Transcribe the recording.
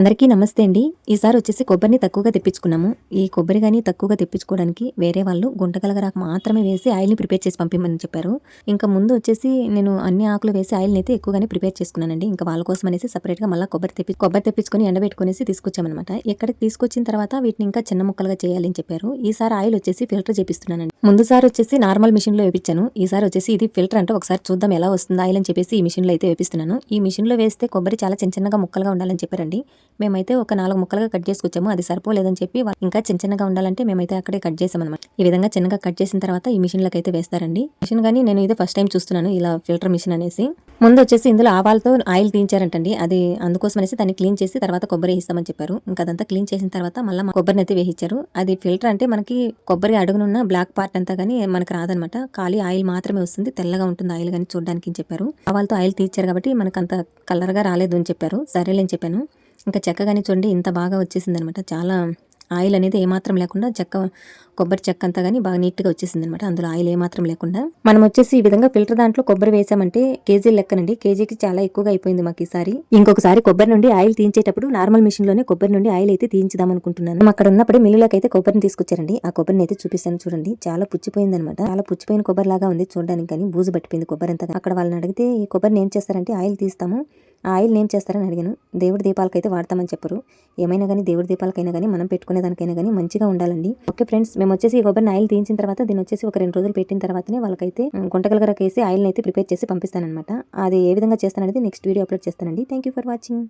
అందరికీ నమస్తే అండి. ఈసారి వచ్చేసి కొబ్బరిని తక్కువగా తెప్పించుకున్నాము. ఈ కొబ్బరి గాని తక్కువగా తెప్పించుకోవడానికి వేరే వాళ్ళు గుంటగలగరాకు మాత్రమే వేసి ఆయిల్‌ని ప్రిపేర్ చేసి పంపిమని చెప్పారు. ఇంకా ముందు వచ్చేసి నేను అన్ని ఆకులు వేసి ఆయిల్‌నైతే ఎక్కువగానే ప్రిపేర్ చేసుకున్నానండి. ఇంకా వాళ్ళ కోసం అనేసి సెపరేట్‌గా మళ్ళా కొబ్బరి తెప్పించుకొని ఎండబెట్టుకొనేసి తీసుకొచ్చామనమాట. ఇక్కడికి తీసుకొచ్చిన తర్వాత వీటిని ఇంకా చిన్న ముక్కలుగా చేయాలి అని చెప్పారు. ఈసారి ఆయిల్ వచ్చేసి ఫిల్టర్ చేపిస్తున్నానండి. ముందు సారి వచ్చేసి నార్మల్ మిషన్‌లో వేపించాను. ఈసారి వచ్చేసి ఇది ఫిల్టర్ అంటే ఒకసారి చూద్దాం ఎలా వస్తుందా ఆయిల్ అని చెప్పేసి ఈ మిషన్‌లో అయితే వేపిస్తున్నాను. ఈ మిషన్‌లో వేస్తే కొబ్బరి చాలా చిన్నగా ముక్కలుగా ఉండాలని చెప్పారండి. మేమైతే ఒక 4 ముక్కలుగా కట్ చేసుకొచ్చాము. అది సరిపోలేదని చెప్పి ఇంకా చిన్నగా ఉండాలంటే మేమైతే అక్కడే కట్ చేసామనమాట. ఈ విధంగా చిన్నగా కట్ చేసిన తర్వాత ఈ మిషన్‌లోకి అయితే వేస్తారండి. మిషన్ గాని నేను ఇదే ఫస్ట్ టైం చూస్తున్నాను ఇలా ఫిల్టర్ మిషన్ అనేసి. ముందు వచ్చేసి ఇందులో ఆవాలతో ఆయిల్ తీయించారంటండి. అది అందుకోసం అనేసి దాన్ని క్లీన్ చేసి తర్వాత కొబ్బరి వేస్తామని చెప్పారు. ఇంకా అదంతా క్లీన్ చేసిన తర్వాత మళ్ళీ కొబ్బరిని అయితే వేయించారు. అది ఫిల్టర్ అంటే మనకి కొబ్బరి అడుగునున్న బ్లాక్ పార్ట్ అంతా గానీ మనకు రాదనమాట. ఖాళీ ఆయిల్ మాత్రమే వస్తుంది. తెల్లగా ఉంటుంది ఆయిల్ గాని చూడడానికి అని చెప్పారు. ఆవాలతో ఆయిల్ తీయించారు కాబట్టి మనకు అంత కలర్ గా రాలేదు అని చెప్పారు. సరేలేని చెప్పాను. ఇంకా చెక్క గాని చూడండి ఇంత బాగా వచ్చేసిందనమాట. చాలా ఆయిల్ అనేది ఏమాత్రం లేకుండా కొబ్బరి చెక్క అంతా గానీ బాగా నీట్‌గా వచ్చేసిందనమాట. అందులో ఆయిల్ ఏమాత్రం లేకుండా. మనం వచ్చేసి ఈ విధంగా ఫిల్టర్ దాంట్లో కొబ్బరి వేసామంటే కేజీ లెక్కనండి. కేజీకి చాలా ఎక్కువగా అయిపోయింది మాకు ఈసారి. ఇంకొకసారి కొబ్బరి నుండి ఆయిల్ తీయించేటప్పుడు నార్మల్ మిషన్‌లోనే కొబ్బరి నుండి ఆయిల్ అయితే తీయించుదాం అనుకుంటున్నాను. అక్కడ ఉన్నప్పుడే మిల్లులోకి అయితే కొబ్బరిని తీసుకొచ్చారండి. ఆ కొబ్బరిని అయితే చూపిస్తాను చూడండి. చాలా పుచ్చిపోయిందనమాట. చాలా పుచ్చిపోయిన కొబ్బరి లాగా ఉంది చూడడానికి కానీ బూజు పట్టిపోయింది కొబ్బరి అంతా. అక్కడ వాళ్ళని అడిగితే ఈ కొబ్బరిని ఏం చేస్తారంటే ఆయిల్ తీస్తాము. ఆ ఆయిల్ ఏం చేస్తారని అడిగాను. దేవుడి దీపాలకైతే వాడతామని చెప్పరు. ఏమైనా కానీ దేవుడి దీపాలకైనా కానీ మనం పెట్టుకునే దానికైనా కానీ మంచిగా ఉండాలండి. ఓకే ఫ్రెండ్స్, మేము వచ్చేసి ఈ కొబ్బరిని ఆయిల్ తీయించిన తర్వాత దీన్ని వచ్చేసి ఒక 2 రోజులు పెట్టిన తర్వాతనే వాళ్ళకైతే గుంటగలగరకేసి ఆయిల్ని అయితే ప్రిపేర్ చేసి పంపిస్తానమాట. అది ఏ విధంగా చేస్తాననేది నెక్స్ట్ వీడియో అప్లోడ్ చేస్తానండి. Thank you for watching.